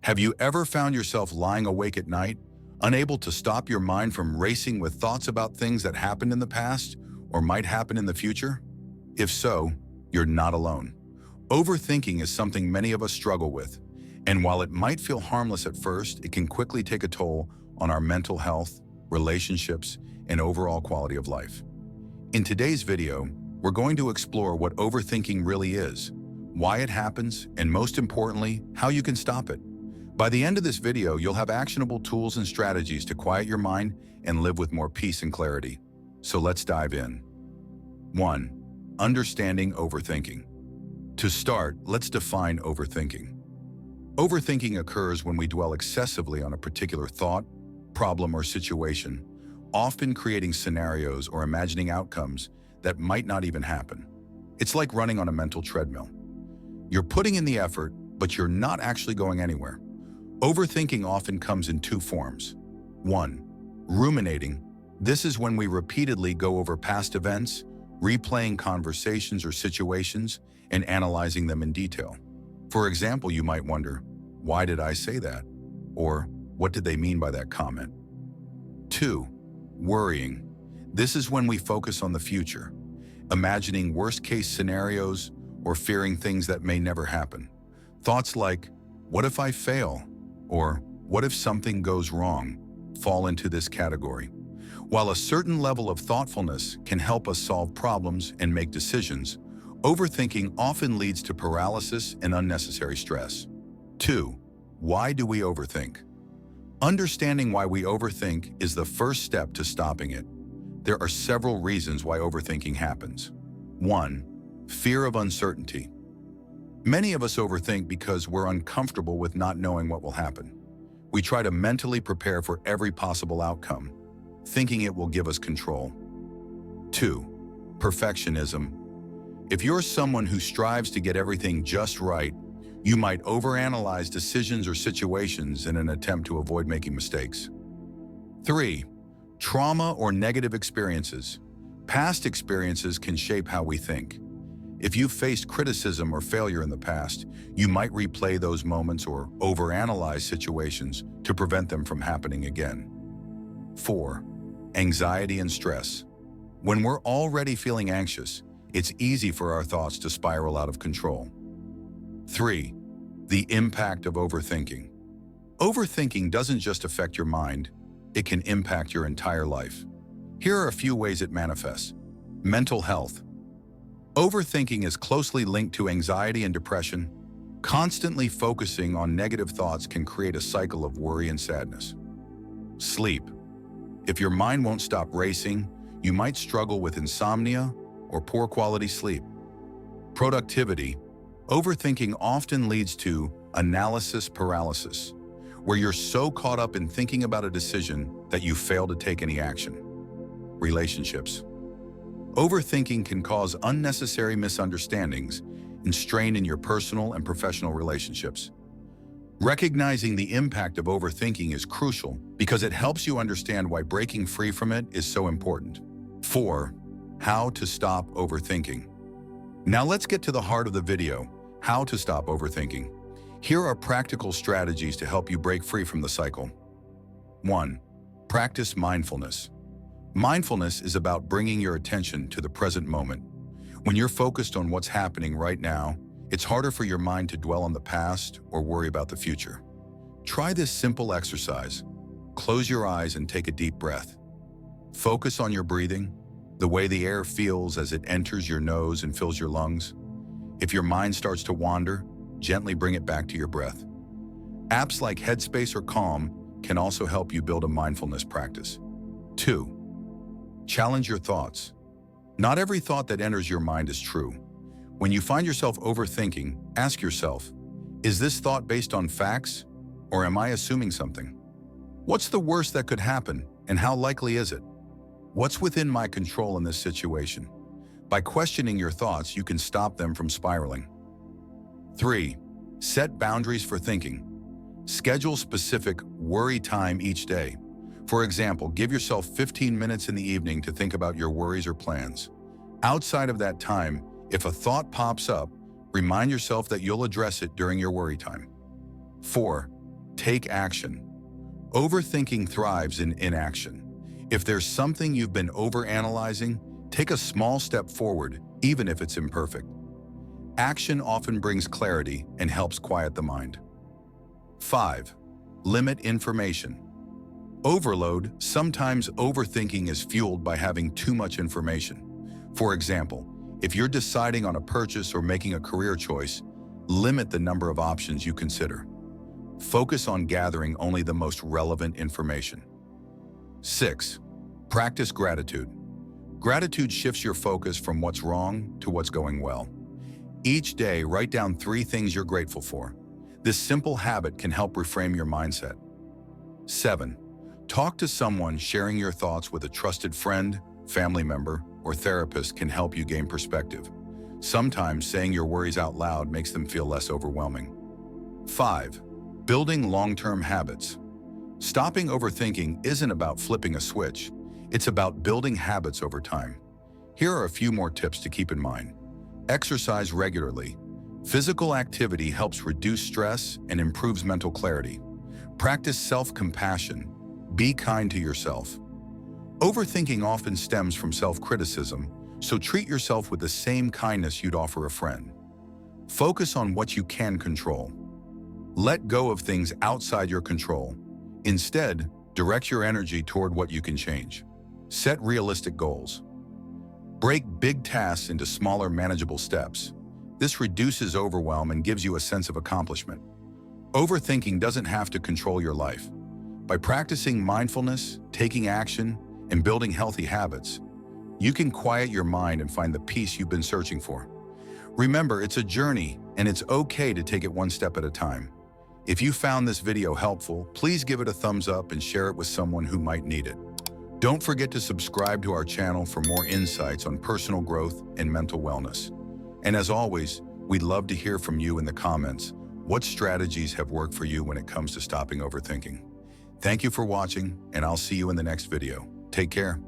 Have you ever found yourself lying awake at night, unable to stop your mind from racing with thoughts about things that happened in the past or might happen in the future? If so, you're not alone. Overthinking is something many of us struggle with, and while it might feel harmless at first, it can quickly take a toll on our mental health, relationships, and overall quality of life. In today's video, we're going to explore what overthinking really is, why it happens, and most importantly, how you can stop it. By the end of this video, you'll have actionable tools and strategies to quiet your mind and live with more peace and clarity. So let's dive in. 1. Understanding overthinking. To start, let's define overthinking. Overthinking occurs when we dwell excessively on a particular thought, problem, or situation, often creating scenarios or imagining outcomes that might not even happen. It's like running on a mental treadmill. You're putting in the effort, but you're not actually going anywhere. Overthinking often comes in two forms. 1. Ruminating. This is when we repeatedly go over past events, replaying conversations or situations, and analyzing them in detail. For example, you might wonder, why did I say that? Or, what did they mean by that comment? 2. Worrying. This is when we focus on the future, imagining worst-case scenarios or fearing things that may never happen. Thoughts like, what if I fail? Or, what if something goes wrong? Fall into this category. While a certain level of thoughtfulness can help us solve problems and make decisions, overthinking often leads to paralysis and unnecessary stress. 2. Why do we overthink? Understanding why we overthink is the first step to stopping it. There are several reasons why overthinking happens. 1. Fear of uncertainty. Many of us overthink because we're uncomfortable with not knowing what will happen. We try to mentally prepare for every possible outcome, thinking it will give us control. 2. Perfectionism. If you're someone who strives to get everything just right, you might overanalyze decisions or situations in an attempt to avoid making mistakes. 3. Trauma or negative experiences. Past experiences can shape how we think. If you've faced criticism or failure in the past, you might replay those moments or overanalyze situations to prevent them from happening again. 4. Anxiety and stress. When we're already feeling anxious, it's easy for our thoughts to spiral out of control. 3. The impact of overthinking. Overthinking doesn't just affect your mind, it can impact your entire life. Here are a few ways it manifests. Mental health. Overthinking is closely linked to anxiety and depression. Constantly focusing on negative thoughts can create a cycle of worry and sadness. Sleep. If your mind won't stop racing, you might struggle with insomnia or poor quality sleep. Productivity. Overthinking often leads to analysis paralysis, where you're so caught up in thinking about a decision that you fail to take any action. Relationships. Overthinking can cause unnecessary misunderstandings and strain in your personal and professional relationships. Recognizing the impact of overthinking is crucial because it helps you understand why breaking free from it is so important. 4. How to stop overthinking. Now let's get to the heart of the video, how to stop overthinking. Here are practical strategies to help you break free from the cycle. 1. Practice mindfulness. Mindfulness is about bringing your attention to the present moment. When you're focused on what's happening right now, it's harder for your mind to dwell on the past or worry about the future. Try this simple exercise. Close your eyes and take a deep breath. Focus on your breathing, the way the air feels as it enters your nose and fills your lungs. If your mind starts to wander, gently bring it back to your breath. Apps like Headspace or Calm can also help you build a mindfulness practice. 2. Challenge your thoughts. Not every thought that enters your mind is true. When you find yourself overthinking, ask yourself, is this thought based on facts, or am I assuming something? What's the worst that could happen, and how likely is it? What's within my control in this situation? By questioning your thoughts, you can stop them from spiraling. 3. Set boundaries for thinking. Schedule specific worry time each day. For example, give yourself 15 minutes in the evening to think about your worries or plans. Outside of that time, if a thought pops up, remind yourself that you'll address it during your worry time. 4. Take action. Overthinking thrives in inaction. If there's something you've been overanalyzing, take a small step forward, even if it's imperfect. Action often brings clarity and helps quiet the mind. 5. Limit information. Overload. Sometimes overthinking is fueled by having too much information. For example, if you're deciding on a purchase or making a career choice, limit the number of options you consider. Focus on gathering only the most relevant information. 6. Practice gratitude. Gratitude shifts your focus from what's wrong to what's going well. Each day, write down 3 things you're grateful for. This simple habit can help reframe your mindset. 7. Talk to someone. Sharing your thoughts with a trusted friend, family member, or therapist can help you gain perspective. Sometimes saying your worries out loud makes them feel less overwhelming. 5. Building long-term habits. Stopping overthinking isn't about flipping a switch. It's about building habits over time. Here are a few more tips to keep in mind. Exercise regularly. Physical activity helps reduce stress and improves mental clarity. Practice self-compassion. Be kind to yourself. Overthinking often stems from self-criticism, so treat yourself with the same kindness you'd offer a friend. Focus on what you can control. Let go of things outside your control. Instead, direct your energy toward what you can change. Set realistic goals. Break big tasks into smaller, manageable steps. This reduces overwhelm and gives you a sense of accomplishment. Overthinking doesn't have to control your life. By practicing mindfulness, taking action, and building healthy habits, you can quiet your mind and find the peace you've been searching for. Remember, it's a journey, and it's okay to take it one step at a time. If you found this video helpful, please give it a thumbs up and share it with someone who might need it. Don't forget to subscribe to our channel for more insights on personal growth and mental wellness. And as always, we'd love to hear from you in the comments. What strategies have worked for you when it comes to stopping overthinking? Thank you for watching, and I'll see you in the next video. Take care.